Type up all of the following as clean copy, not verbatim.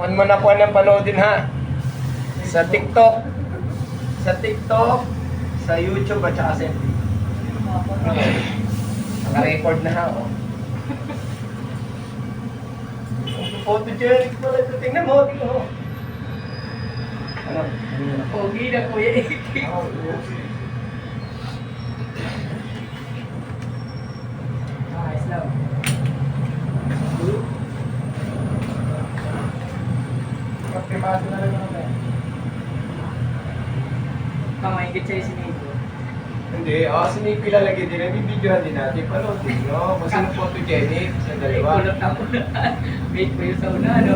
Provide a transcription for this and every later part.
On mo na po ng panoodin ha. Sa TikTok. Sa TikTok. Sa YouTube at saka sa FB. Naka-record na ha. Oh. Photogenic pala ito. Tingnan mo. Tingnan mo. Ano? Pogi na kuya. Ayos lang. Kaprimado na lang ako. Pamaingit sa'yo si Nico. Hindi. Si Nico ilalagay din. Bibidyohan din natin. Panoodin nyo. Kasi ng photogenic sa dalawa. Kulot ako na. Wait ko yung sa una, ano?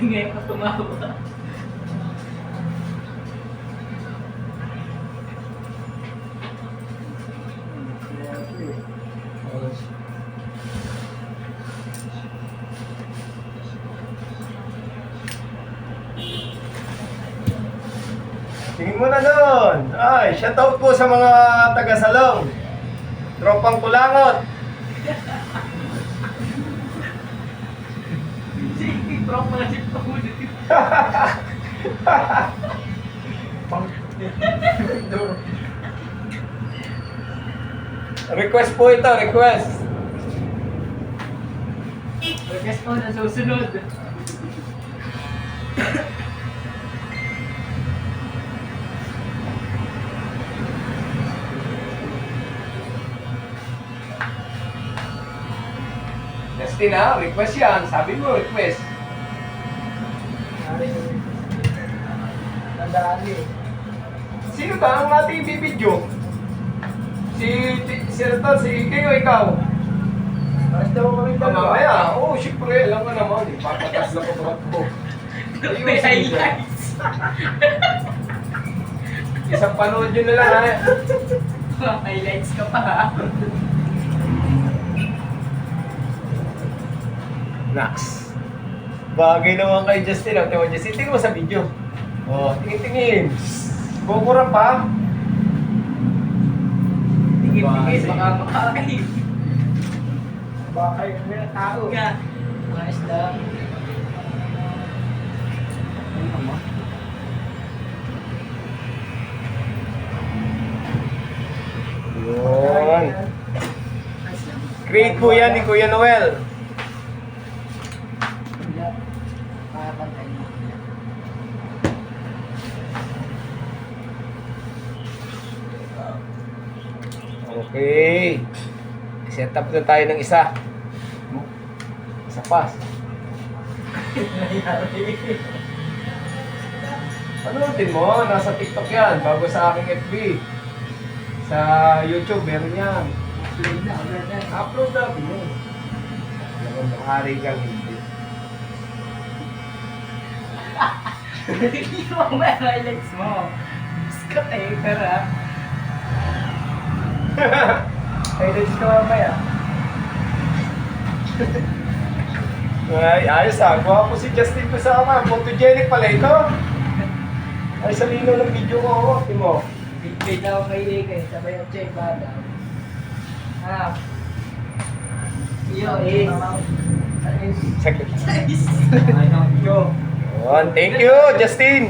Ngayon ka tumawa. Tingin mo na doon. Ay, shoutout po sa mga taga-Salong. Tropang Kulangot. Sige, prop mga si Paul. Request po ito, request. Request ko na susunod. Justin ha, request yan. Sabi mo, request. Nandaan eh. Sino ba ang ating bibidyo? Si Retal, si Ike o ikaw? Tapos daw kami dalawa. Mamaya, syempre, alam mo naman, ipapatas lang ko ko. May highlights. Isang panood yun na lang ha. Highlights ka pa ha. Nax. Bagay naman kay Justin. Justin, tingin mo sa video. Tingin-tingin. Bukura pa. Tingin-tingin, baka makain. Baka yun na tao. Nga. Mga isda. Ano naman? Yun. Create po yan ni Kuya Noel. Wala. Pakapantay mo. Okay. Set up na tayo ng isa. Isa pa. Panoodin mo, nasa TikTok yan, bago sa aking FB. Sa YouTube, meron yan. Upload na, upload na. Upload natin yun. Alam mo, hari kang hindi. Hindi mo ang mga highlights mo. Scott eh, pero Highlights ka mamaya. Ay, ayos ah. Kuha po si Justin ko sa ama. Photogenic pala ito. Ay, sa lino ng video ko. Timo. big ako kay Lake eh. Sabay ang check ba daw. Iyo is. Sakit. Size. Ay, no. Yo. Thank you, Justin.